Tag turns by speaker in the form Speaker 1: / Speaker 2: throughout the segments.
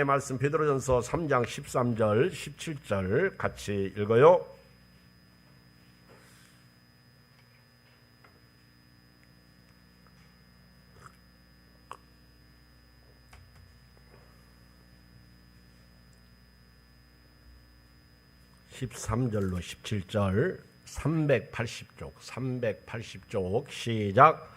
Speaker 1: 말씀 베드로전서 3장 13절 17절 같이 읽어요. (13절로) (17절) 380쪽 시작.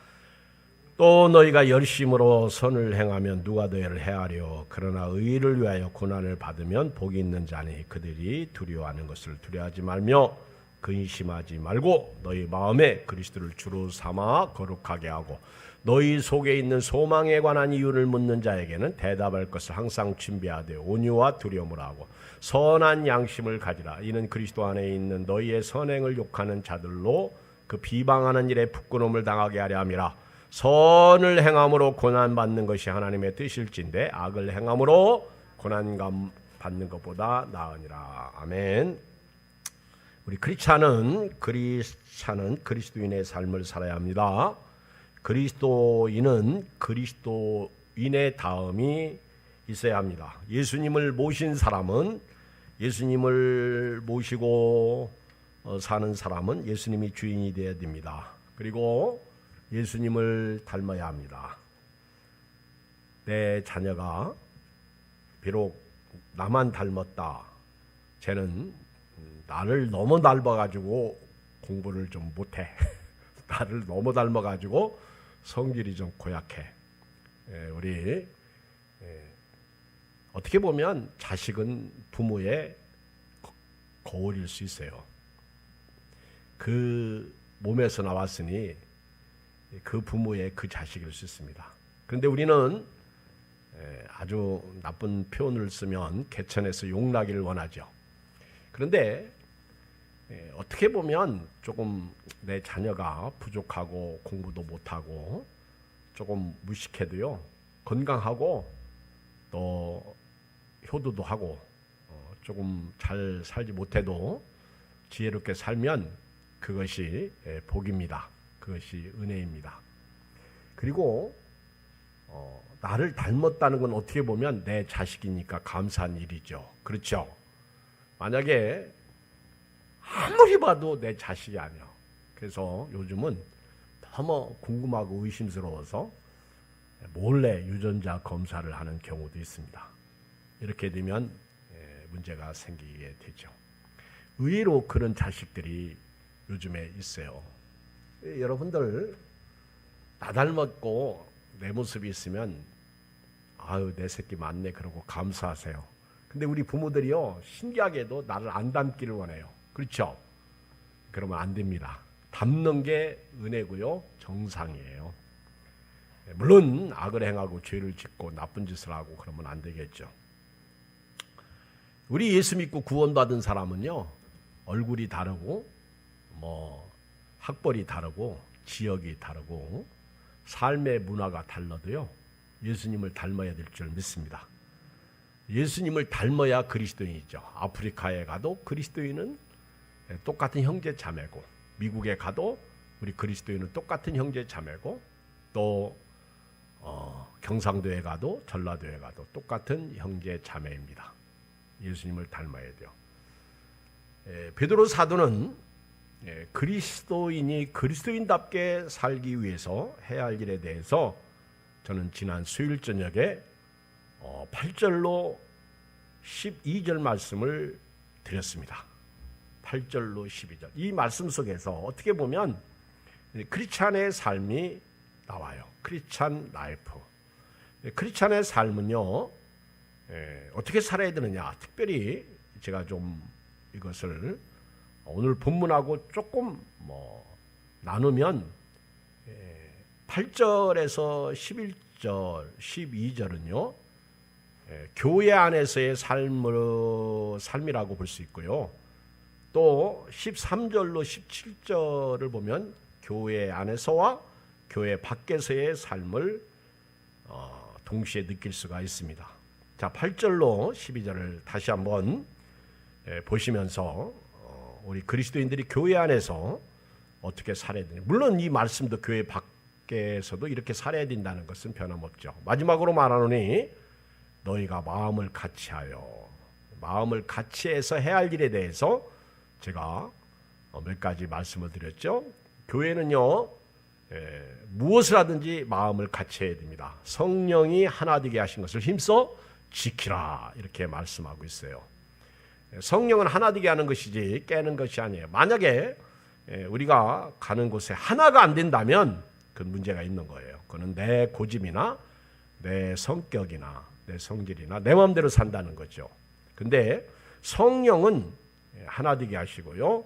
Speaker 1: 또 너희가 열심으로 선을 행하면 누가 너희를 해하려. 그러나 의를 위하여 고난을 받으면 복이 있는 자니 그들이 두려워하는 것을 두려워하지 말며 근심하지 말고 너희 마음에 그리스도를 주로 삼아 거룩하게 하고 너희 속에 있는 소망에 관한 이유를 묻는 자에게는 대답할 것을 항상 준비하되 온유와 두려움을 하고 선한 양심을 가지라. 이는 그리스도 안에 있는 너희의 선행을 욕하는 자들로 그 비방하는 일에 부끄러움을 당하게 하려 함이라. 선을 행함으로 고난받는 것이 하나님의 뜻일진데 악을 행함으로 고난감 받는 것보다 나으니라. 아멘. 우리 크리스찬은 그리스도인의 삶을 살아야 합니다. 그리스도인은 그리스도인의 다음이 있어야 합니다. 예수님을 모신 사람은 예수님을 모시고 사는 사람은 예수님이 주인이 되어야 됩니다. 그리고 예수님을 닮아야 합니다. 내 자녀가 비록 나만 닮았다. 쟤는 나를 너무 닮아가지고 공부를 좀 못해. 나를 너무 닮아가지고 성질이 좀 고약해. 우리 어떻게 보면 자식은 부모의 거울일 수 있어요. 그 몸에서 나왔으니 그 부모의 그 자식일 수 있습니다. 그런데 우리는 아주 나쁜 표현을 쓰면 개천에서 용나기를 원하죠. 그런데 어떻게 보면 조금 내 자녀가 부족하고 공부도 못하고 조금 무식해도요 건강하고 또 효도도 하고 조금 잘 살지 못해도 지혜롭게 살면 그것이 복입니다. 그것이 은혜입니다. 그리고 나를 닮았다는 건 어떻게 보면 내 자식이니까 감사한 일이죠. 그렇죠? 만약에 아무리 봐도 내 자식이 아니야. 그래서 요즘은 너무 궁금하고 의심스러워서 몰래 유전자 검사를 하는 경우도 있습니다. 이렇게 되면 문제가 생기게 되죠. 의외로 그런 자식들이 요즘에 있어요. 여러분들 나 닮았고 내 모습이 있으면 아유 내 새끼 맞네 그러고 감사하세요. 근데 우리 부모들이요 신기하게도 나를 안 닮기를 원해요. 그렇죠? 그러면 안 됩니다. 닮는 게 은혜고요 정상이에요. 물론 악을 행하고 죄를 짓고 나쁜 짓을 하고 그러면 안 되겠죠. 우리 예수 믿고 구원받은 사람은요 얼굴이 다르고 학벌이 다르고 지역이 다르고 삶의 문화가 달라도요 예수님을 닮아야 될 줄 믿습니다. 예수님을 닮아야 그리스도인이죠. 아프리카에 가도 그리스도인은 똑같은 형제 자매고 미국에 가도 우리 그리스도인은 똑같은 형제 자매고 또 경상도에 가도 전라도에 가도 똑같은 형제 자매입니다. 예수님을 닮아야 돼요. 베드로 사도는 그리스도인이 그리스도인답게 살기 위해서 해야 할 일에 대해서 저는 지난 수요일 저녁에 8절로 12절 말씀을 드렸습니다. 8절로 12절. 이 말씀 속에서 어떻게 보면 크리스찬의 삶이 나와요. 크리스찬 라이프. 크리스찬의 삶은요 어떻게 살아야 되느냐. 특별히 제가 좀 이것을 오늘 본문하고 조금 나누면 8절에서 11절, 12절은요 교회 안에서의 삶이라고 볼 수 있고요. 또 13절로 17절을 보면 교회 안에서와 교회 밖에서의 삶을 동시에 느낄 수가 있습니다. 자, 8절로 12절을 다시 한번 보시면서 우리 그리스도인들이 교회 안에서 어떻게 살아야 되냐. 물론 이 말씀도 교회 밖에서도 이렇게 살아야 된다는 것은 변함없죠. 마지막으로 말하노니 너희가 마음을 같이하여, 마음을 같이해서 해야 할 일에 대해서 제가 몇 가지 말씀을 드렸죠. 교회는요, 무엇을 하든지 마음을 같이해야 됩니다. 성령이 하나 되게 하신 것을 힘써 지키라, 이렇게 말씀하고 있어요. 성령은 하나 되게 하는 것이지 깨는 것이 아니에요. 만약에 우리가 가는 곳에 하나가 안 된다면 그 문제가 있는 거예요. 그건 내 고집이나 내 성격이나 내 성질이나 내 마음대로 산다는 거죠. 근데 성령은 하나 되게 하시고요,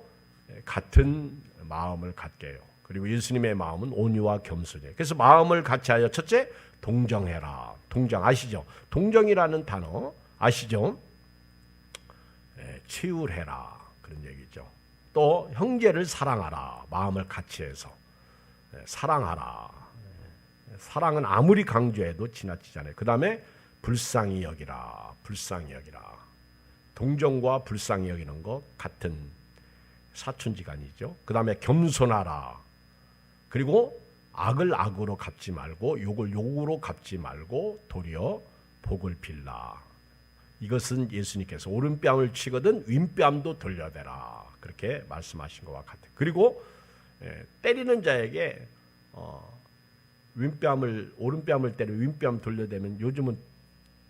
Speaker 1: 같은 마음을 갖게 해요. 그리고 예수님의 마음은 온유와 겸손이에요. 그래서 마음을 같이하여 첫째, 동정해라. 동정 아시죠? 동정이라는 단어 아시죠? 치유해라, 그런 얘기죠. 또 형제를 사랑하라. 마음을 같이해서 사랑하라. 사랑은 아무리 강조해도 지나치잖아요. 그 다음에 불쌍히 여기라. 불쌍히 여기라. 동정과 불쌍히 여기는 거 같은 사촌지간이죠. 그 다음에 겸손하라. 그리고 악을 악으로 갚지 말고 욕을 욕으로 갚지 말고 도리어 복을 빌라. 이것은 예수님께서 오른뺨을 치거든 윗뺨도 돌려대라, 그렇게 말씀하신 것과 같아요. 그리고 때리는 자에게 오른뺨을 때려 윗뺨 돌려대면 요즘은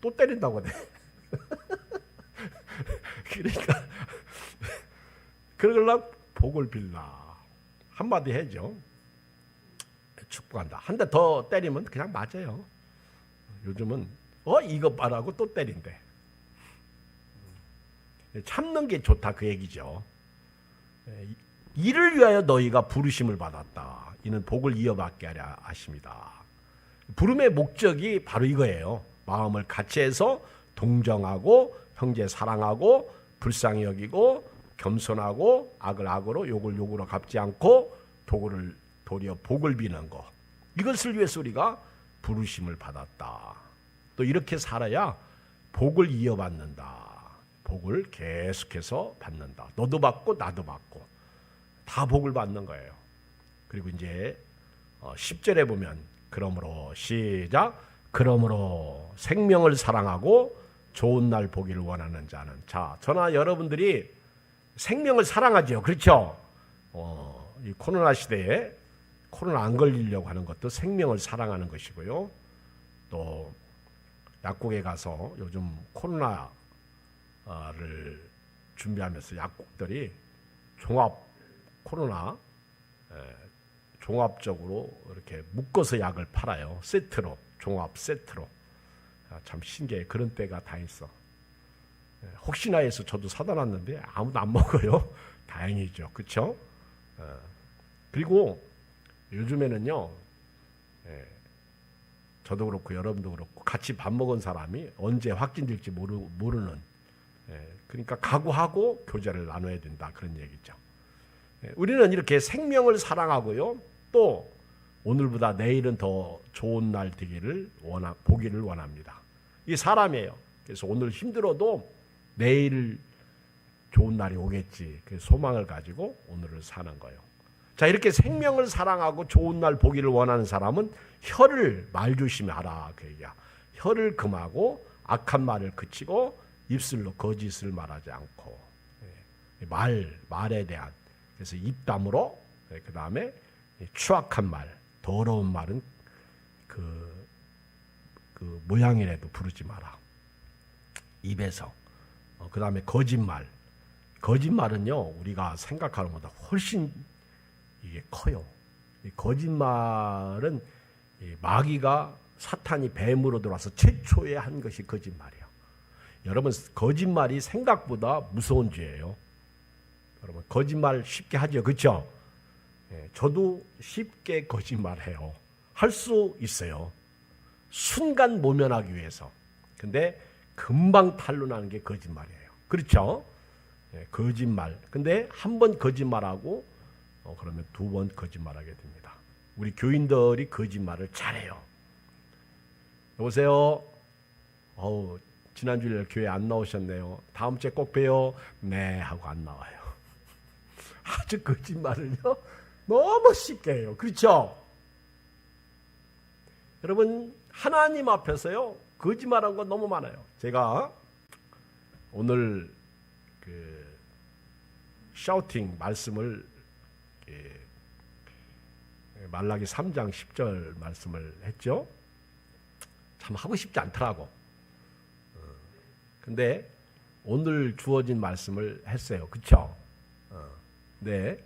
Speaker 1: 또 때린다고 하네. 그러니까 그러려면 복을 빌라 한마디 해죠. 축복한다. 한 대 더 때리면 그냥 맞아요. 요즘은 이거 봐라고 또 때린대. 참는 게 좋다, 그 얘기죠. 이를 위하여 너희가 부르심을 받았다. 이는 복을 이어받게 하려 하십니다. 부름의 목적이 바로 이거예요. 마음을 같이해서 동정하고 형제 사랑하고 불쌍히 여기고 겸손하고 악을 악으로 욕을 욕으로 갚지 않고 도리어 복을 비는 것. 이것을 위해서 우리가 부르심을 받았다. 또 이렇게 살아야 복을 이어받는다. 복을 계속해서 받는다. 너도 받고 나도 받고 다 복을 받는 거예요. 그리고 이제 10절에 보면 그러므로 시작. 그러므로 생명을 사랑하고 좋은 날 보기를 원하는 자는. 자, 저나 여러분들이 생명을 사랑하죠. 그렇죠? 이 코로나 시대에 코로나 안 걸리려고 하는 것도 생명을 사랑하는 것이고요. 또 약국에 가서 요즘 코로나를 준비하면서 약국들이 종합적으로 이렇게 묶어서 약을 팔아요. 세트로, 종합 세트로. 참 신기해. 그런 때가 다 있어. 혹시나 해서 저도 사다 놨는데 아무도 안 먹어요. 다행이죠. 그렇죠? 그리고 요즘에는요, 저도 그렇고 여러분도 그렇고 같이 밥 먹은 사람이 언제 확진될지 모르는, 그러니까 각오하고 교제를 나눠야 된다, 그런 얘기죠. 우리는 이렇게 생명을 사랑하고요, 또 오늘보다 내일은 더 좋은 날 되기를 보기를 원합니다. 이 사람이에요. 그래서 오늘 힘들어도 내일 좋은 날이 오겠지, 그 소망을 가지고 오늘을 사는 거예요. 자, 이렇게 생명을 사랑하고 좋은 날 보기를 원하는 사람은 혀를 말조심하라, 그 얘기야. 혀를 금하고 악한 말을 그치고 입술로 거짓을 말하지 않고, 말에 대한, 그래서 입담으로, 그 다음에 추악한 말, 더러운 말은 그 모양이라도 부르지 마라. 입에서. 그 다음에 거짓말. 거짓말은요, 우리가 생각하는 것보다 훨씬 이게 커요. 이 거짓말은 마귀가 사탄이 뱀으로 들어와서 최초에 한 것이 거짓말이에요. 여러분, 거짓말이 생각보다 무서운 죄예요. 여러분, 거짓말 쉽게 하죠, 그렇죠? 저도 쉽게 거짓말해요. 할 수 있어요. 순간 모면하기 위해서. 근데 금방 탄로나는 게 거짓말이에요. 그렇죠? 거짓말. 근데 한 번 거짓말하고 그러면 두 번 거짓말하게 됩니다. 우리 교인들이 거짓말을 잘해요. 여보세요. 지난주에 교회 안 나오셨네요. 다음 주에 꼭 봬요. 네 하고 안 나와요. 아주 거짓말을요 너무 쉽게 해요. 그렇죠? 여러분, 하나님 앞에서요 거짓말한 거 너무 많아요. 제가 오늘 그 샤우팅 말씀을 말라기 3장 10절 말씀을 했죠. 참 하고 싶지 않더라고. 근데 오늘 주어진 말씀을 했어요. 그쵸? 네.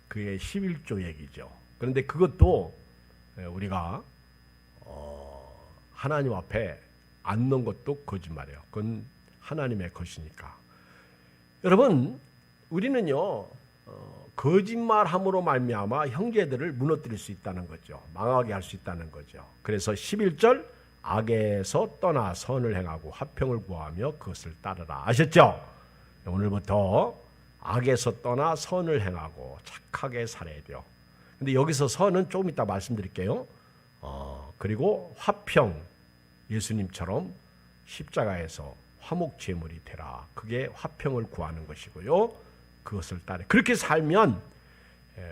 Speaker 1: 그게 11조 얘기죠. 그런데 그것도 우리가 하나님 앞에 안 넣은 것도 거짓말이에요. 그건 하나님의 것이니까. 여러분, 우리는요 거짓말함으로 말미암아 형제들을 무너뜨릴 수 있다는 거죠. 망하게 할 수 있다는 거죠. 그래서 11절 악에서 떠나 선을 행하고 화평을 구하며 그것을 따르라. 아셨죠? 오늘부터 악에서 떠나 선을 행하고 착하게 살아야 돼요. 근데 여기서 선은 조금 이따 말씀드릴게요. 그리고 화평, 예수님처럼 십자가에서 화목제물이 되라. 그게 화평을 구하는 것이고요. 그것을 따르. 그렇게 살면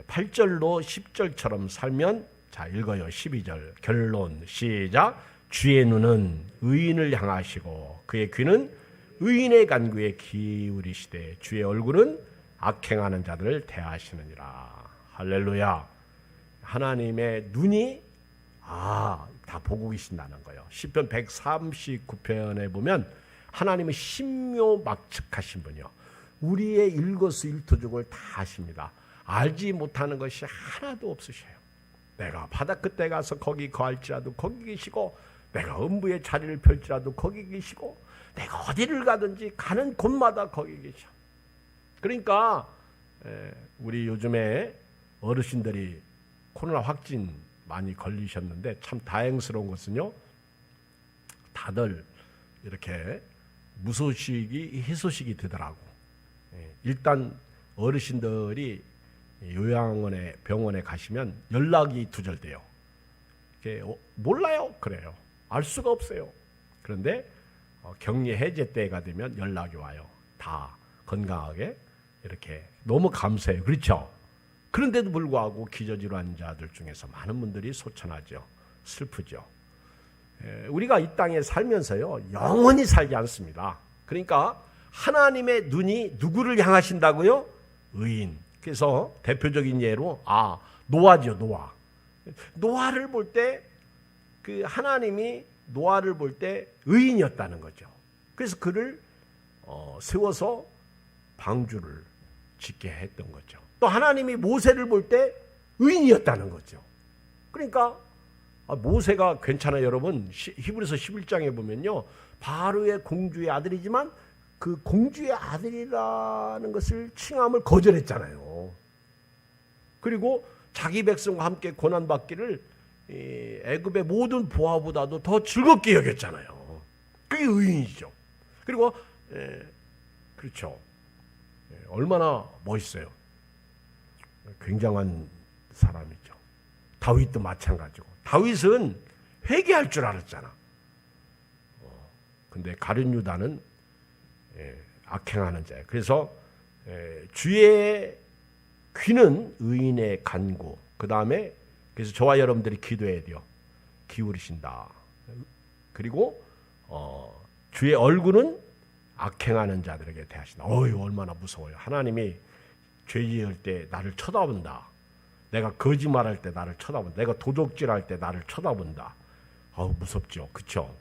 Speaker 1: 8절로 10절처럼 살면, 자 읽어요. 12절 결론 시작. 주의 눈은 의인을 향하시고 그의 귀는 의인의 간구에 기울이시되 주의 얼굴은 악행하는 자들을 대하시느니라. 할렐루야. 하나님의 눈이 다 보고 계신다는 거예요. 시편 139편에 보면 하나님은 신묘막측하신 분이요. 우리의 일거수일투족을 다 아십니다. 알지 못하는 것이 하나도 없으셔요. 내가 바다 끝에 가서 거기 거할지라도 거기 계시고, 내가 음부의 자리를 펼지라도 거기 계시고, 내가 어디를 가든지 가는 곳마다 거기 계셔. 그러니까 우리 요즘에 어르신들이 코로나 확진 많이 걸리셨는데 참 다행스러운 것은요, 다들 이렇게 무소식이 희소식이 되더라고. 일단 어르신들이 요양원에 병원에 가시면 연락이 두절돼요. 몰라요. 그래요. 알 수가 없어요. 그런데 격리 해제 때가 되면 연락이 와요. 다 건강하게 이렇게. 너무 감사해요. 그렇죠? 그런데도 불구하고 기저질환 자들 중에서 많은 분들이 소천하죠. 슬프죠. 우리가 이 땅에 살면서요 영원히 살지 않습니다. 그러니까 하나님의 눈이 누구를 향하신다고요? 의인. 그래서 대표적인 예로 노아죠. 노아를 볼 때 그 하나님이 노아를 볼 때 의인이었다는 거죠. 그래서 그를 세워서 방주를 짓게 했던 거죠. 또 하나님이 모세를 볼 때 의인이었다는 거죠. 그러니까 모세가 괜찮아요. 여러분, 히브리서 11장에 보면요, 바로의 공주의 아들이지만 그 공주의 아들이라는 것을 칭함을 거절했잖아요. 그리고 자기 백성과 함께 고난받기를 애굽의 모든 보화보다도 더 즐겁게 여겼잖아요. 그게 의인이죠. 그리고 그렇죠. 얼마나 멋있어요. 굉장한 사람이죠. 다윗도 마찬가지고. 다윗은 회개할 줄 알았잖아. 근데 가룟 유다는 악행하는 자예요. 그래서 주의 귀는 의인의 간구. 그 다음에 그래서 저와 여러분들이 기도해야 돼요. 기울이신다. 그리고 주의 얼굴은 악행하는 자들에게 대하신다. 얼마나 무서워요. 하나님이 죄 지을 때 나를 쳐다본다. 내가 거짓말할 때 나를 쳐다본다. 내가 도적질할 때 나를 쳐다본다. 무섭죠. 그렇죠?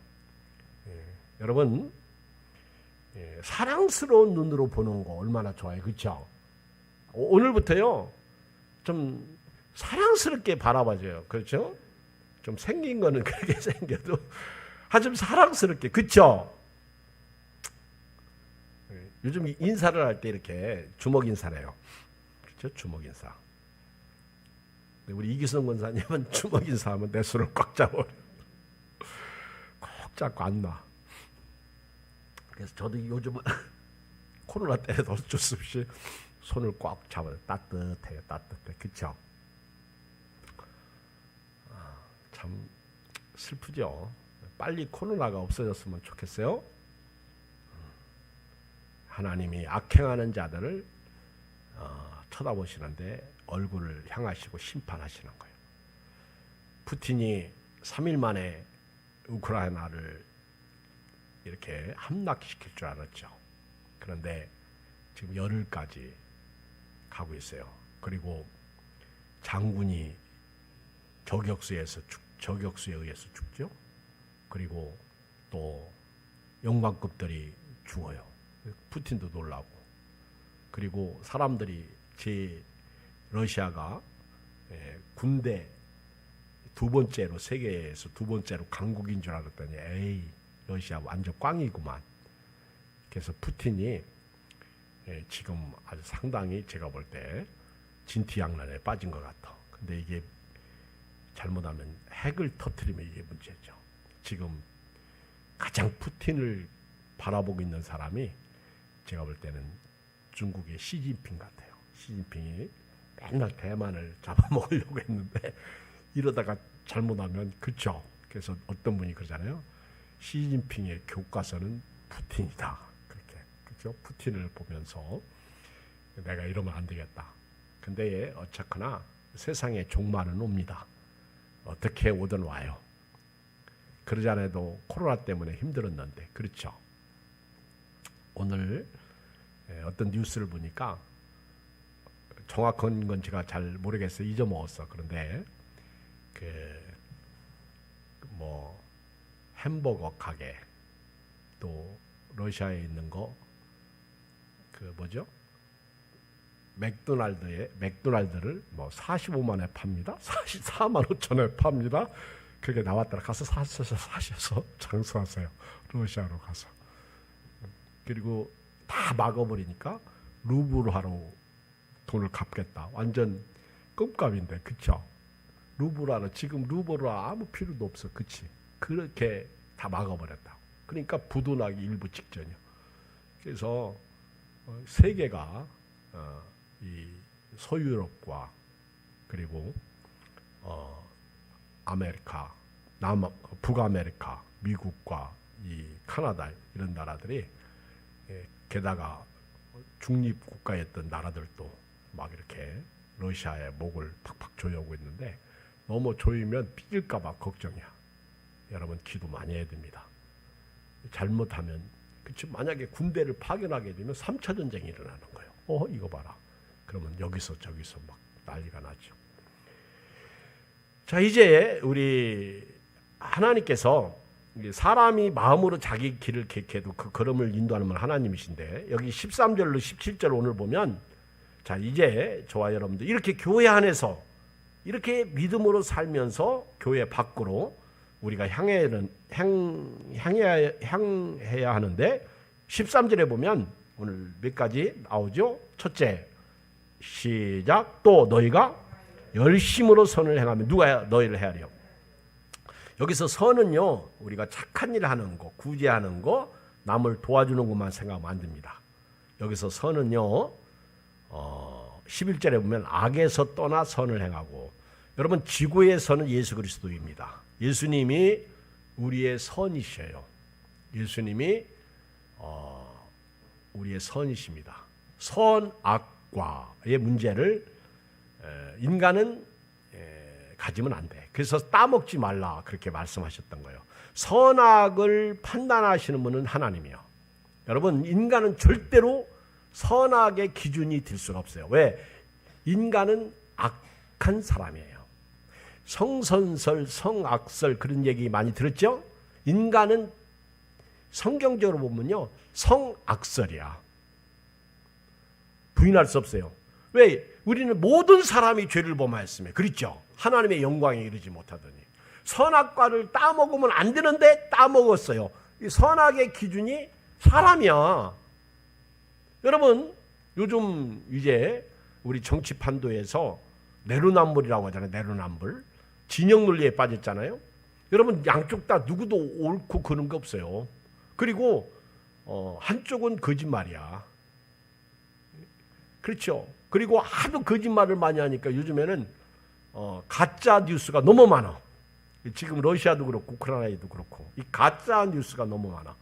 Speaker 1: 여러분, 사랑스러운 눈으로 보는 거 얼마나 좋아요. 그렇죠? 오늘부터요 좀 사랑스럽게 바라봐줘요. 그렇죠? 좀 생긴 거는 그렇게 생겨도 좀 사랑스럽게. 그렇죠? 요즘 인사를 할 때 이렇게 주먹 인사를 해요. 그렇죠? 주먹 인사. 우리 이기성 권사님은 주먹 인사하면 내 손을 꽉 잡아요. 꼭 잡고 안 놔. 그래서 저도 요즘은 코로나 때에도 어쩔 수 없이 손을 꽉 잡아요. 따뜻해요. 따뜻해. 그렇죠? 참 슬프죠. 빨리 코로나가 없어졌으면 좋겠어요. 하나님이 악행하는 자들을 쳐다보시는데 얼굴을 향하시고 심판하시는 거예요. 푸틴이 3일 만에 우크라이나를 이렇게 함락시킬 줄 알았죠. 그런데 지금 열흘까지 가고 있어요. 그리고 장군이 저격수에 의해서 죽죠. 그리고 또 영관급들이 죽어요. 푸틴도 놀라고. 그리고 사람들이 러시아가 군대 두 번째로, 세계에서 두 번째로 강국인 줄 알았더니 에이, 러시아 완전 꽝이구만. 그래서 푸틴이 지금 아주 상당히 제가 볼 때 진티양난에 빠진 것 같아. 근데 이게 잘못하면 핵을 터뜨리면 이게 문제죠. 지금 가장 푸틴을 바라보고 있는 사람이 제가 볼 때는 중국의 시진핑 같아요. 시진핑이 맨날 대만을 잡아먹으려고 했는데 이러다가 잘못하면 그쵸. 그래서 어떤 분이 그러잖아요. 시진핑의 교과서는 푸틴이다. 그렇게 그죠? 푸틴을 보면서 내가 이러면 안 되겠다. 근데 어쨌거나 세상에 종말은 옵니다. 어떻게 오든 와요. 그러지 않아도 코로나 때문에 힘들었는데 그렇죠. 오늘 어떤 뉴스를 보니까 정확한 건 제가 잘 모르겠어요. 잊어먹었어. 그런데 뭐 햄버거 가게 또 러시아에 있는 거 뭐죠? 맥도날드를 뭐 45만 원에 팝니다. 44만 5천 원에 팝니다. 그게 나왔더라. 가서 사셔서 장수하세요. 러시아로 가서. 그리고 다 막아버리니까 루블로 하러 돈을 갚겠다. 완전 껌값인데, 그쵸? 루블로 하러, 지금 루블로 아무 필요도 없어. 그치? 그렇게 다 막아버렸다. 그러니까 부도나기 일부 직전이요. 그래서 세계가 이 서유럽과 그리고 아메리카, 북아메리카, 미국과 이 카나다 이런 나라들이 게다가 중립국가였던 나라들도 막 이렇게 러시아의 목을 팍팍 조여오고 있는데 너무 조이면 삐질까봐 걱정이야. 여러분 기도 많이 해야 됩니다. 잘못하면 그치 만약에 군대를 파견하게 되면 3차 전쟁이 일어나는 거예요. 이거 봐라. 그러면 여기서 저기서 막 난리가 나죠. 자, 이제 우리 하나님께서 사람이 마음으로 자기 길을 객해도 그 걸음을 인도하는 분 하나님이신데 여기 13절로 17절 오늘 보면 자, 이제 저와 여러분들 이렇게 교회 안에서 이렇게 믿음으로 살면서 교회 밖으로 우리가 향해야 하는데 13절에 보면 오늘 몇 가지 나오죠. 첫째, 시작. 또 너희가 열심으로 선을 행하면 누가 너희를 헤아려. 여기서 선은요, 우리가 착한 일 하는 거, 구제하는 거, 남을 도와주는 것만 생각하면 안 됩니다. 여기서 선은요, 11절에 보면 악에서 떠나 선을 행하고, 여러분 지구의 선은 예수 그리스도입니다. 예수님이 우리의 선이셔요. 예수님이 우리의 선이십니다. 선, 악과의 문제를 인간은 가지면 안 돼. 그래서 따먹지 말라 그렇게 말씀하셨던 거예요. 선악을 판단하시는 분은 하나님이요. 여러분 인간은 절대로 선악의 기준이 될 수가 없어요. 왜? 인간은 악한 사람이에요. 성선설, 성악설 그런 얘기 많이 들었죠? 인간은 성경적으로 보면요 성악설이야. 부인할 수 없어요. 왜? 우리는 모든 사람이 죄를 범하였으며 그렇죠? 하나님의 영광에 이르지 못하더니 선악과를 따먹으면 안 되는데 따먹었어요. 이 선악의 기준이 사람이야. 여러분 요즘 이제 우리 정치 판도에서 내로남불이라고 하잖아요. 내로남불. 진영 논리에 빠졌잖아요. 여러분 양쪽 다 누구도 옳고 그런 거 없어요. 그리고 한쪽은 거짓말이야. 그렇죠. 그리고 하도 거짓말을 많이 하니까 요즘에는 가짜 뉴스가 너무 많아. 지금 러시아도 그렇고 우크라이나도 그렇고 이 가짜 뉴스가 너무 많아.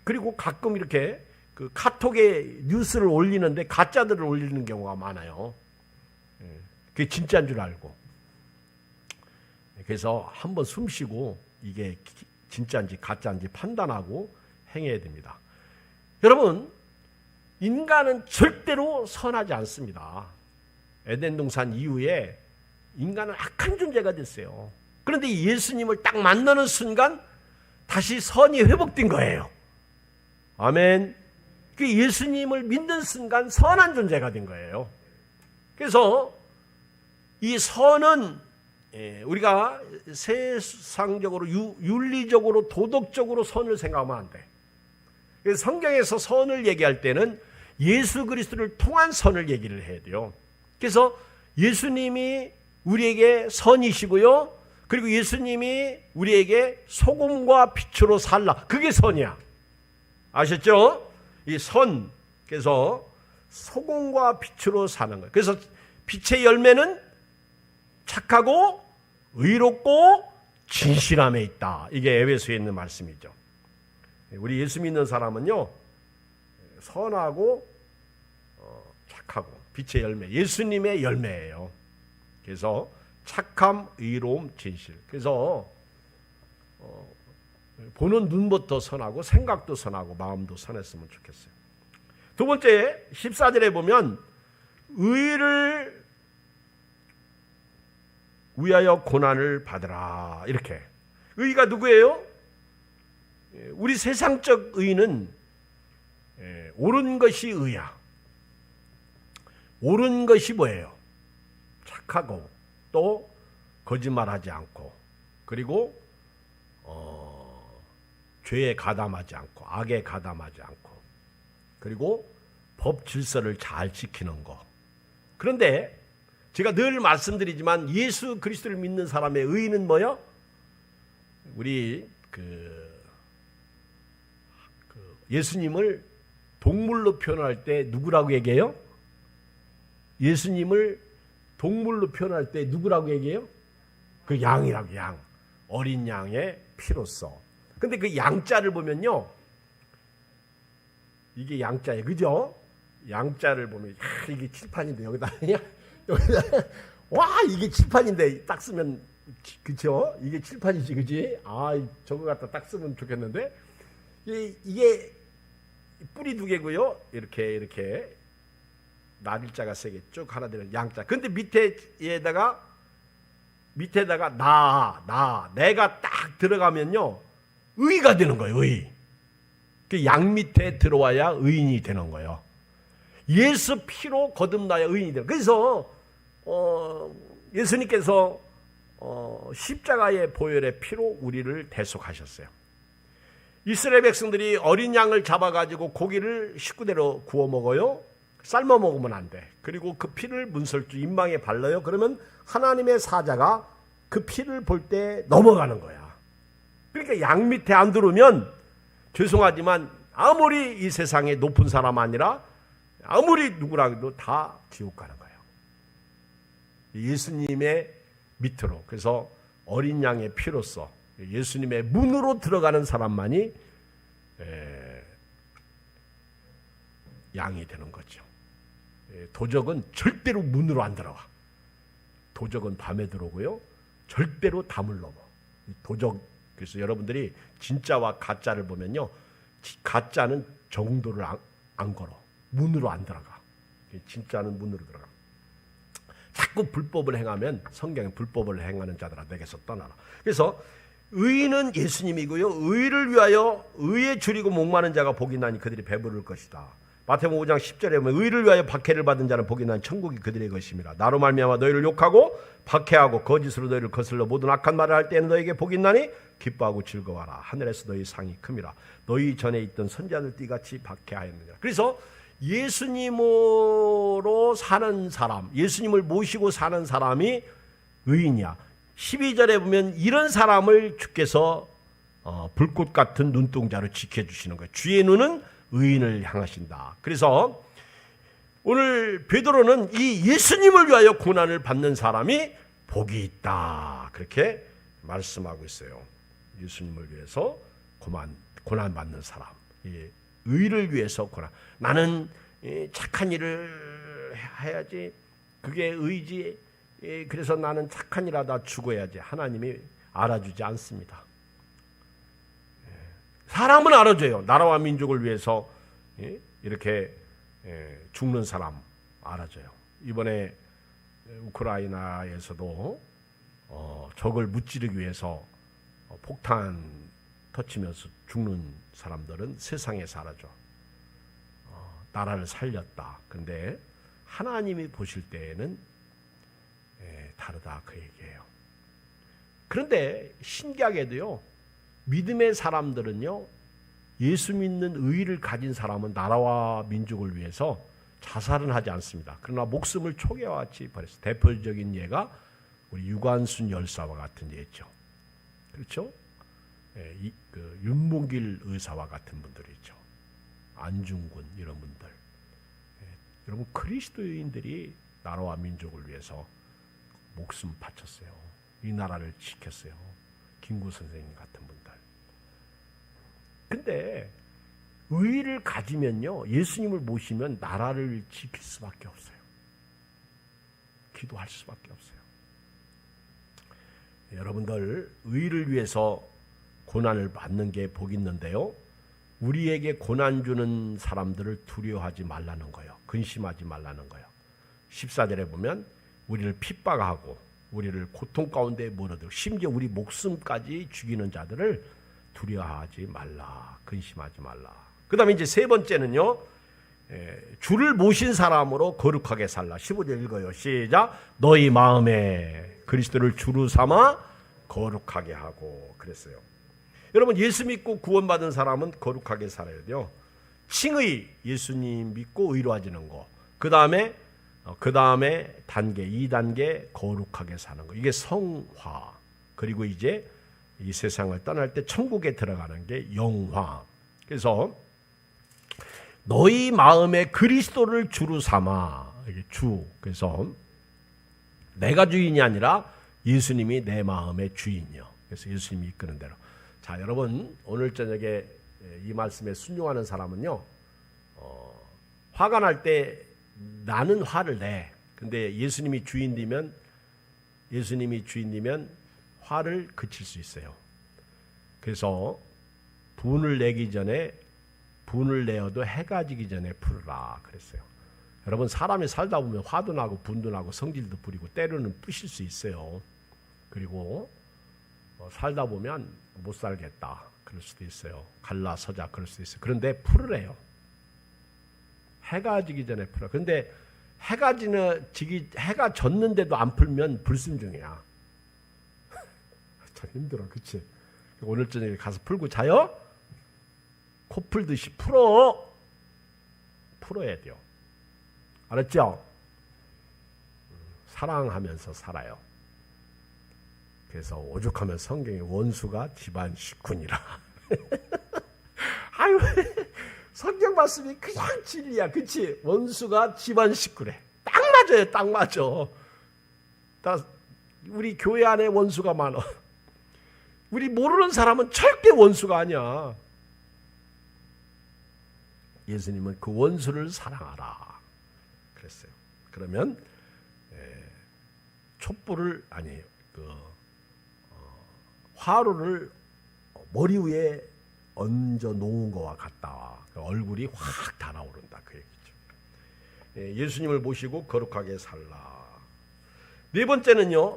Speaker 1: 그리고 가끔 이렇게 그 카톡에 뉴스를 올리는데 가짜들을 올리는 경우가 많아요. 그게 진짜인 줄 알고. 그래서 한번 숨 쉬고 이게 진짜인지 가짜인지 판단하고 행해야 됩니다. 여러분, 인간은 절대로 선하지 않습니다. 에덴 동산 이후에 인간은 악한 존재가 됐어요. 그런데 예수님을 딱 만나는 순간 다시 선이 회복된 거예요. 아멘. 그 예수님을 믿는 순간 선한 존재가 된 거예요. 그래서 이 선은 우리가 세상적으로 윤리적으로 도덕적으로 선을 생각하면 안 돼. 그래서 성경에서 선을 얘기할 때는 예수 그리스도를 통한 선을 얘기를 해야 돼요. 그래서 예수님이 우리에게 선이시고요. 그리고 예수님이 우리에게 소금과 빛으로 살라. 그게 선이야. 아셨죠? 이 선. 그래서 소금과 빛으로 사는 거예요. 그래서 빛의 열매는 착하고 의롭고 진실함에 있다. 이게 에베소에 있는 말씀이죠. 우리 예수 믿는 사람은요, 선하고 착하고 빛의 열매, 예수님의 열매예요. 그래서 착함, 의로움, 진실. 그래서 보는 눈부터 선하고 생각도 선하고 마음도 선했으면 좋겠어요. 두 번째 14절에 보면 의를 위하여 고난을 받으라. 이렇게. 의가 누구예요? 우리 세상적 의는 옳은 것이 의야. 옳은 것이 뭐예요? 착하고 또 거짓말하지 않고 그리고 죄에 가담하지 않고 악에 가담하지 않고 그리고 법 질서를 잘 지키는 거. 그런데 제가 늘 말씀드리지만 예수 그리스도를 믿는 사람의 의는 뭐요? 우리 예수님을 동물로 표현할 때 누구라고 얘기해요? 예수님을 동물로 표현할 때 누구라고 얘기해요? 그 양이라고, 양. 어린 양의 피로써. 근데 그 양자를 보면요, 이게 양자예요. 그죠? 양자를 보면 이게 칠판인데 여기다 와, 이게 칠판인데 딱 쓰면, 그죠? 이게 칠판이지, 그지? 아, 저거 갖다 딱 쓰면 좋겠는데 이게 뿌리 두 개고요. 이렇게 날일자가 세 개 쭉 하나 되는 양자. 근데 밑에다가 내가 딱 들어가면요, 의가 되는 거예요. 의. 그 양 밑에 들어와야 의인이 되는 거예요. 예수 피로 거듭나야 의인이 되는 거예요. 그래서 예수님께서 십자가의 보혈의 피로 우리를 대속하셨어요. 이스라엘 백성들이 어린 양을 잡아가지고 고기를 식구대로 구워 먹어요. 삶아 먹으면 안 돼. 그리고 그 피를 문설주 인방에 발라요. 그러면 하나님의 사자가 그 피를 볼 때 넘어가는 거야. 그러니까 양 밑에 안 들어오면 죄송하지만 아무리 이 세상에 높은 사람 아니라 아무리 누구라도 다 지옥 가는 거예요. 예수님의 밑으로. 그래서 어린 양의 피로써 예수님의 문으로 들어가는 사람만이 양이 되는 거죠. 도적은 절대로 문으로 안 들어가. 도적은 밤에 들어오고요. 절대로 담을 넘어. 도적. 그래서 여러분들이 진짜와 가짜를 보면요, 가짜는 정도를 안 걸어. 문으로 안 들어가. 진짜는 문으로 들어가. 자꾸 불법을 행하면 성경에 불법을 행하는 자들아 내게서 떠나라. 그래서 의는 예수님이고요. 의를 위하여 의에 줄이고 목마른 자가 복이 나니 그들이 배부를 것이다. 마태복음 5장 10절에 보면 의를 위하여 박해를 받은 자는 복이 나니 천국이 그들의 것임이라. 나로 말미암아 너희를 욕하고 박해하고 거짓으로 너희를 거슬러 모든 악한 말을 할 때는 너희에게 복이 나니 기뻐하고 즐거워하라. 하늘에서 너희 상이 큼이라. 너희 전에 있던 선지자들 띠같이 박해하였느니라. 그래서 예수님으로 사는 사람, 예수님을 모시고 사는 사람이 의인이야. 12절에 보면 이런 사람을 주께서 불꽃 같은 눈동자로 지켜주시는 거예요. 주의 눈은 의인을 향하신다. 그래서 오늘 베드로는 이 예수님을 위하여 고난을 받는 사람이 복이 있다. 그렇게 말씀하고 있어요. 예수님을 위해서 고난 받는 사람. 의를 위해서 고난. 나는 착한 일을 해야지. 그게 의지. 그래서 나는 착한 일 하다 죽어야지. 하나님이 알아주지 않습니다. 사람은 알아줘요. 나라와 민족을 위해서 이렇게 죽는 사람 알아줘요. 이번에 우크라이나에서도 적을 무찌르기 위해서 폭탄 터치면서 죽는 사람들은 세상에 사라져. 나라를 살렸다. 근데 하나님이 보실 때에는 다르다 그 얘기예요. 그런데 신기하게도요, 믿음의 사람들은요, 예수 믿는 의의를 가진 사람은 나라와 민족을 위해서 자살은 하지 않습니다. 그러나 목숨을 초계와 같이 버렸어요. 대표적인 예가 우리 유관순 열사와 같은 예죠. 그렇죠? 윤봉길 의사와 같은 분들이죠. 안중근 이런 분들. 여러분, 그리스도인들이 나라와 민족을 위해서 목숨 바쳤어요. 이 나라를 지켰어요. 김구 선생님 같은 분들. 근데 의의를 가지면요, 예수님을 모시면 나라를 지킬 수밖에 없어요. 기도할 수밖에 없어요. 여러분들, 의의를 위해서 고난을 받는 게 복 있는데요, 우리에게 고난 주는 사람들을 두려워하지 말라는 거예요. 근심하지 말라는 거예요. 14절에 보면 우리를 핍박하고 우리를 고통 가운데 몰아들고 심지어 우리 목숨까지 죽이는 자들을 두려워하지 말라. 근심하지 말라. 그 다음에 이제 세 번째는요, 주를 모신 사람으로 거룩하게 살라. 15절 읽어요. 시작. 너희 마음에 그리스도를 주로 삼아 거룩하게 하고 그랬어요. 여러분, 예수 믿고 구원받은 사람은 거룩하게 살아야 돼요. 칭의, 예수님 믿고 의로워지는 거. 그 다음에 단계, 2단계 거룩하게 사는 거. 이게 성화. 그리고 이제 이 세상을 떠날 때 천국에 들어가는 게 영화. 그래서 너희 마음에 그리스도를 주로 삼아. 이게 주. 그래서 내가 주인이 아니라 예수님이 내 마음의 주인이요. 그래서 예수님이 이끄는 대로. 자, 여러분, 오늘 저녁에 이 말씀에 순종하는 사람은요, 화가 날 때 나는 화를 내. 근데 예수님이 주인이면 화를 그칠 수 있어요. 그래서 분을 내어도 해가 지기 전에 풀으라 그랬어요. 여러분, 사람이 살다 보면 화도 나고 분도 나고 성질도 부리고 때로는 부실 수 있어요. 그리고 살다 보면 못 살겠다 그럴 수도 있어요. 갈라서자 그럴 수도 있어요. 그런데 풀으래요. 해가 지기 전에 풀어. 그런데 해가 졌는데도 안 풀면 불순종이야. 참 힘들어, 그치? 오늘 저녁에 가서 풀고 자요? 코 풀듯이 풀어야 돼요. 알았죠? 사랑하면서 살아요. 그래서 오죽하면 성경에 원수가 집안 식군이라. 아유, 성경 말씀이 그냥 진리야, 그치? 원수가 집안 식구래. 딱 맞아요, 딱 맞아. 우리 교회 안에 원수가 많아. 우리 모르는 사람은 절대 원수가 아니야. 예수님은 그 원수를 사랑하라 그랬어요. 그러면 촛불을 화로를 머리 위에 얹어 놓은 것과 같다. 얼굴이 확 달아오른다 그 얘기죠. 예수님을 모시고 거룩하게 살라. 네 번째는요,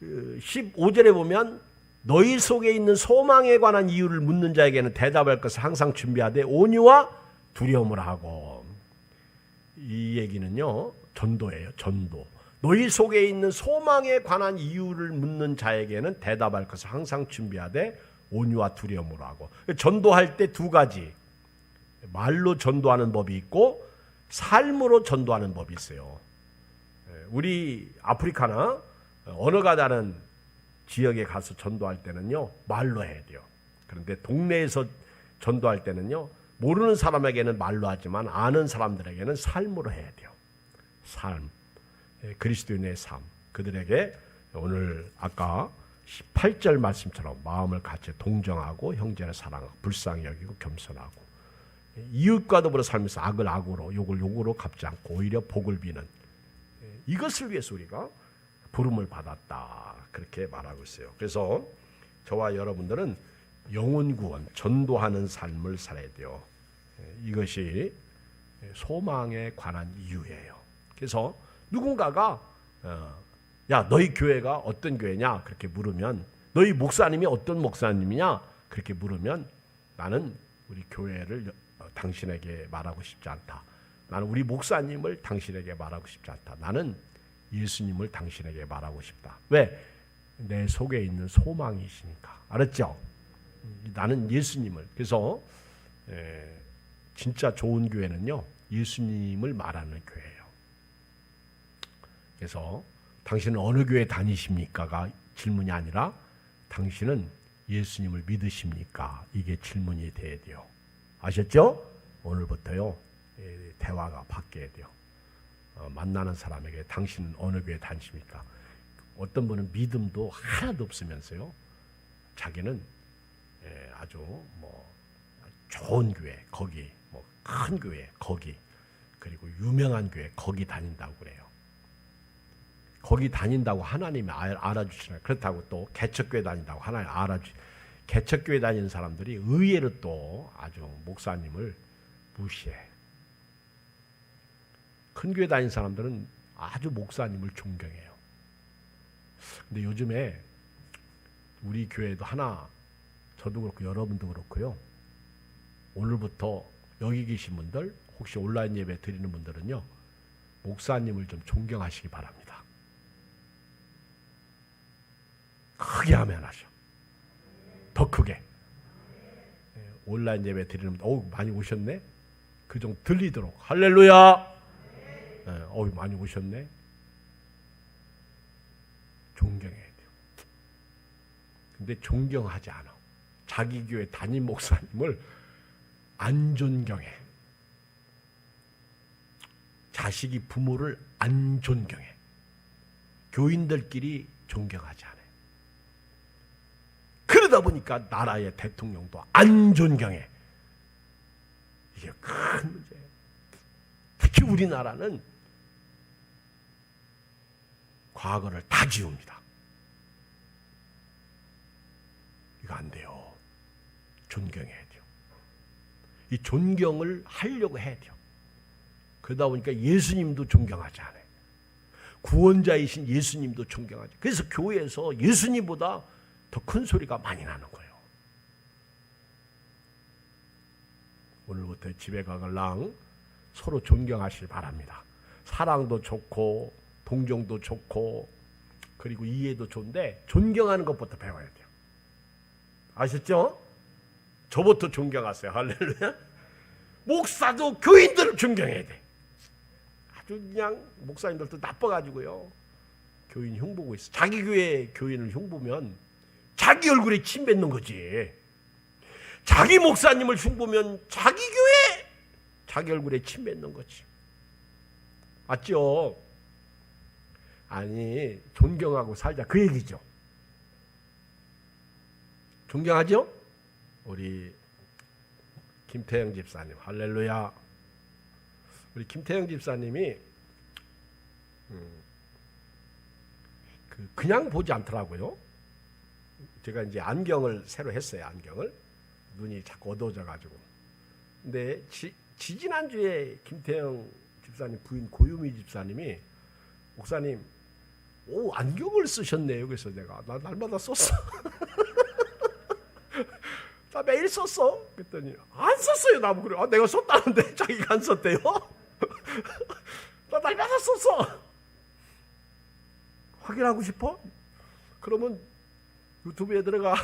Speaker 1: 15절에 보면 너희 속에 있는 소망에 관한 이유를 묻는 자에게는 대답할 것을 항상 준비하되 온유와 두려움을 하고. 이 얘기는요, 전도예요. 전도. 너희 속에 있는 소망에 관한 이유를 묻는 자에게는 대답할 것을 항상 준비하되 온유와 두려움으로 하고. 전도할 때 두 가지, 말로 전도하는 법이 있고 삶으로 전도하는 법이 있어요. 우리 아프리카나 언어가 다른 지역에 가서 전도할 때는요, 말로 해야 돼요. 그런데 동네에서 전도할 때는요, 모르는 사람에게는 말로 하지만 아는 사람들에게는 삶으로 해야 돼요. 삶, 그리스도인의 삶. 그들에게 오늘 아까 18절 말씀처럼 마음을 같이 동정하고 형제를 사랑하고 불쌍히 여기고 겸손하고 이웃과 더불어 살면서 악을 악으로 욕을 욕으로 갚지 않고 오히려 복을 비는, 이것을 위해서 우리가 부름을 받았다 그렇게 말하고 있어요. 그래서 저와 여러분들은 영혼 구원, 전도하는 삶을 살아야 돼요. 이것이 소망에 관한 이유예요. 그래서 누군가가 야, 너희 교회가 어떤 교회냐 그렇게 물으면, 너희 목사님이 어떤 목사님이냐 그렇게 물으면, 나는 우리 교회를 당신에게 말하고 싶지 않다. 나는 우리 목사님을 당신에게 말하고 싶지 않다. 나는 예수님을 당신에게 말하고 싶다. 왜? 내 속에 있는 소망이시니까. 알았죠? 나는 예수님을. 그래서 진짜 좋은 교회는요, 예수님을 말하는 교회예요. 그래서 당신은 어느 교회 다니십니까가 질문이 아니라 당신은 예수님을 믿으십니까? 이게 질문이 돼야 돼요. 아셨죠? 오늘부터요, 대화가 바뀌어야 돼요. 만나는 사람에게 당신은 어느 교회 다니십니까? 어떤 분은 믿음도 하나도 없으면서요, 자기는 아주 좋은 교회 거기, 큰 교회 거기, 그리고 유명한 교회 거기 다닌다고 그래요. 거기 다닌다고 하나님이 알아주시나요? 그렇다고 또 개척교회 다닌다고 하나님 개척교회 다니는 사람들이 의외로 또 아주 목사님을 무시해. 큰 교회 다니는 사람들은 아주 목사님을 존경해요. 근데 요즘에 우리 교회도 하나, 저도 그렇고 여러분도 그렇고요, 오늘부터 여기 계신 분들, 혹시 온라인 예배 드리는 분들은요, 목사님을 좀 존경하시기 바랍니다. 크게 하면 하죠. 더 크게. 온라인 예배 드리는 분들, 많이 오셨네? 그 좀 들리도록. 할렐루야! 많이 오셨네? 존경해야 돼요. 근데 존경하지 않아. 자기 교회 담임 목사님을 안 존경해. 자식이 부모를 안 존경해. 교인들끼리 존경하지 않아요. 그러다 보니까 나라의 대통령도 안 존경해. 이게 큰 문제예요. 특히 우리나라는 과거를 다 지웁니다. 이거 안 돼요. 존경해야 돼요. 이 존경을 하려고 해야 돼요. 그러다 보니까 예수님도 존경하지 않아요. 구원자이신 예수님도 존경하지. 그래서 교회에서 예수님보다 더 큰 소리가 많이 나는 거예요. 오늘부터 집에 가걸랑 서로 존경하시기 바랍니다. 사랑도 좋고 동정도 좋고 그리고 이해도 좋은데 존경하는 것부터 배워야 돼요. 아셨죠? 저부터 존경하세요. 할렐루야. 목사도 교인들을 존경해야 돼. 아주 그냥 목사님들도 나빠가지고요, 교인 흉보고 있어. 자기 교회 교인을 흉보면 자기 얼굴에 침 뱉는 거지. 자기 목사님을 흉보면 자기 교회 자기 얼굴에 침 뱉는 거지. 맞죠? 아니, 존경하고 살자 그 얘기죠. 존경하죠? 우리 김태영 집사님, 할렐루야. 우리 김태영 집사님이 그냥 보지 않더라고요. 제가 이제 안경을 새로 했어요. 안경을. 눈이 자꾸 어두워져 가지고. 근데 지지난주에 김태영 집사님 부인 고유미 집사님이, 목사님 안경을 쓰셨네요. 그래서 내가 나 날마다 썼어. 나 매일 썼어. 그랬더니 안 썼어요. 나보고 그래. 내가 썼다는데 자기가 안 썼대요. 나 날마다 썼어. 확인하고 싶어? 그러면 유튜브에 들어가.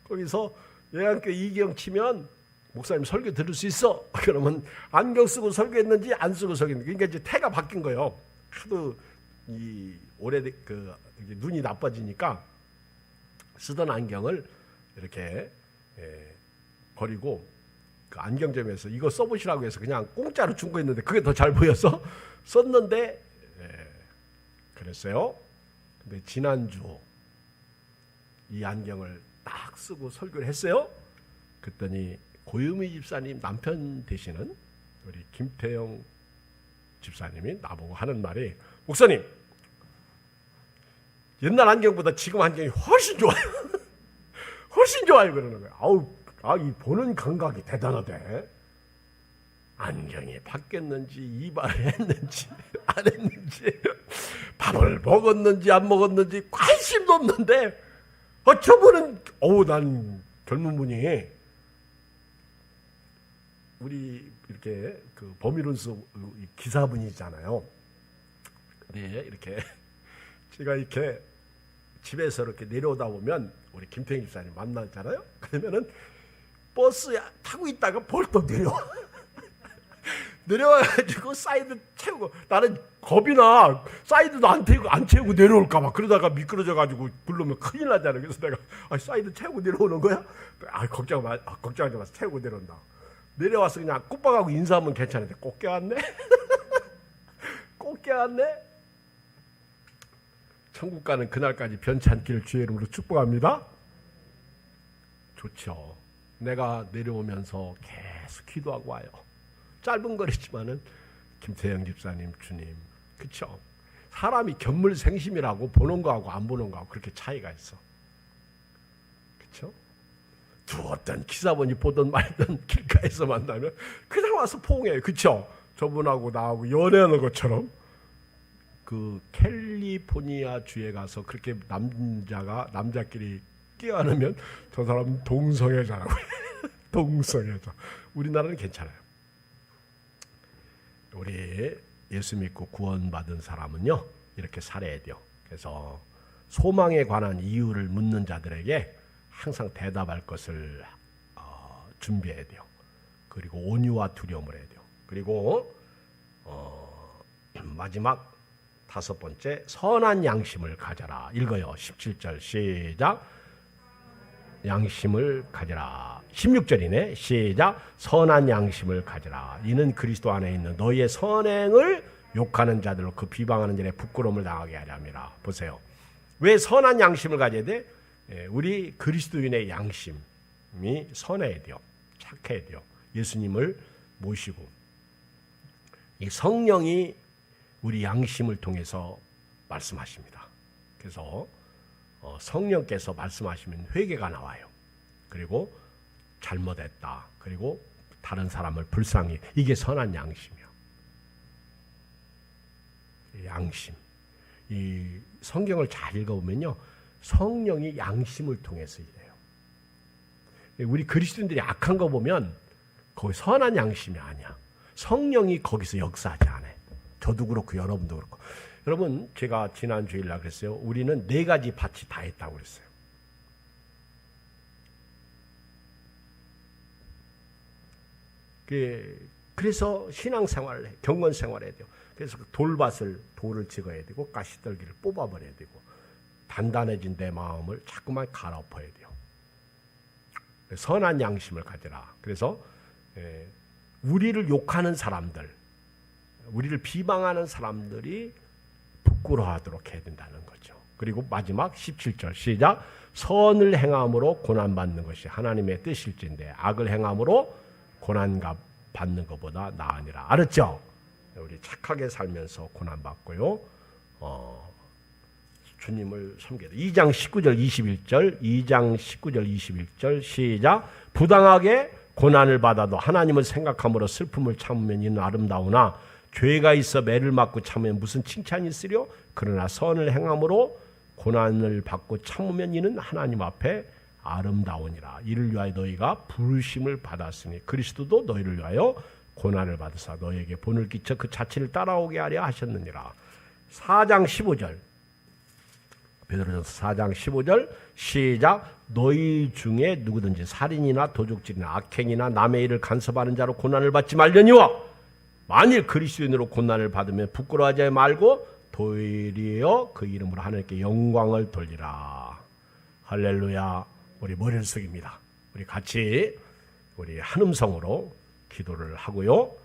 Speaker 1: 거기서 예안교회 이경 치면 목사님 설교 들을 수 있어. 그러면 안경 쓰고 설교했는지 안 쓰고 설교했는지. 그러니까 이제 태가 바뀐 거예요. 하도 이 눈이 나빠지니까 쓰던 안경을 이렇게 버리고 그 안경점에서 이거 써보시라고 해서 그냥 공짜로 준 거 있는데 그게 더 잘 보여서 썼는데 그랬어요. 근데 지난주 이 안경을 딱 쓰고 설교를 했어요. 그랬더니 고유미 집사님 남편 되시는 우리 김태영 집사님이 나보고 하는 말이, 목사님 옛날 안경보다 지금 안경이 훨씬 좋아요. 훨씬 좋아요. 그러는 거예요. 이 보는 감각이 대단하대. 안경이 바뀌었는지, 이발을 했는지, 안 했는지, 밥을 먹었는지, 안 먹었는지, 관심도 없는데, 저분은, 난 젊은 분이, 우리, 이렇게, 범위론수 기사분이잖아요. 네, 이렇게, 제가 이렇게, 집에서 이렇게 내려오다 보면, 우리 김태형 집사님 만나잖아요? 그러면은, 버스 타고 있다가 벌떡 내려와. 내려와가지고 사이드 채우고, 나는 겁이 나. 사이드도 안 채우고 내려올까봐. 그러다가 미끄러져가지고 부르면 큰일 나잖아. 그래서 내가 사이드 채우고 내려오는 거야? 걱정하지 마서 채우고 내려온다. 내려와서 그냥 꼬박하고 인사하면 괜찮은데 꼭 껴왔네. 꼭 껴왔네. 천국 가는 그날까지 변찮기를 주의 이름으로 축복합니다. 좋죠. 내가 내려오면서 계속 기도하고 와요. 짧은 거리지만은 김태형 집사님, 주님, 그쵸? 사람이 견물생심이라고 보는 거하고 안 보는 거하고 그렇게 차이가 있어. 그쵸? 어떤 기사분이 보던 말던 길가에서 만나면 그냥 와서 포옹해요. 그쵸? 저분하고 나하고 연애하는 것처럼. 캘리포니아 주에 가서 그렇게 남자끼리 끼어안으면 저 사람은 동성애자라고. 동성애자. 우리나라는 괜찮아요. 우리 예수 믿고 구원받은 사람은요, 이렇게 살아야 돼요. 그래서 소망에 관한 이유를 묻는 자들에게 항상 대답할 것을 준비해야 돼요. 그리고 온유와 두려움을 해야 돼요. 그리고 마지막 5번째, 선한 양심을 가져라. 읽어요. 17절 시작. 양심을 가져라. 16절이네. 시작. 선한 양심을 가져라. 이는 그리스도 안에 있는 너희의 선행을 욕하는 자들로 그 비방하는 자의 부끄러움을 당하게 하려 함이라. 보세요. 왜 선한 양심을 가져야 돼? 우리 그리스도인의 양심이 선해야 돼요. 착해야 돼요. 예수님을 모시고 이 성령이 우리 양심을 통해서 말씀하십니다. 그래서 성령께서 말씀하시면 회개가 나와요. 그리고 잘못했다. 그리고 다른 사람을 불쌍히. 이게 선한 양심이요. 양심. 이 성경을 잘 읽어보면요, 성령이 양심을 통해서 이래요. 우리 그리스도인들이 악한 거 보면 거기 선한 양심이 아니야. 성령이 거기서 역사하지 않아요. 저도 그렇고 여러분도 그렇고. 여러분, 제가 지난 주일날 그랬어요. 우리는 4가지 밭이 다 했다고 그랬어요. 그래서 신앙생활을 해, 경건생활을 해야 돼요. 그래서 돌을 찍어야 되고 가시떨기를 뽑아버려야 되고 단단해진 내 마음을 자꾸만 갈아엎어야 돼요. 선한 양심을 가져라. 그래서 우리를 욕하는 사람들, 우리를 비방하는 사람들이 부끄러워하도록 해야 된다는 거죠. 그리고 마지막 17절 시작. 선을 행함으로 고난받는 것이 하나님의 뜻일진데 악을 행함으로 고난받는 것보다 나으니라. 알았죠? 우리 착하게 살면서 고난받고요. 주님을 섬겨야 돼. 2장 19절 21절 2장 19절 21절 시작. 부당하게 고난을 받아도 하나님을 생각함으로 슬픔을 참으면 이는 아름다우나 죄가 있어 매를 맞고 참으면 무슨 칭찬이 있으려? 그러나 선을 행함으로 고난을 받고 참으면 이는 하나님 앞에 아름다우니라. 이를 위하여 너희가 부르심을 받았으니 그리스도도 너희를 위하여 고난을 받으사 너희에게 본을 끼쳐 그 자체를 따라오게 하려 하셨느니라. 4장 15절 베드로전서 4장 15절 시작. 너희 중에 누구든지 살인이나 도둑질이나 악행이나 남의 일을 간섭하는 자로 고난을 받지 말려니와 만일 그리스도인으로 고난을 받으면 부끄러워하지 말고 도리어 그 이름으로 하나님께 영광을 돌리라. 할렐루야. 우리 머리를 숙입니다. 우리 같이 우리 한 음성으로 기도를 하고요.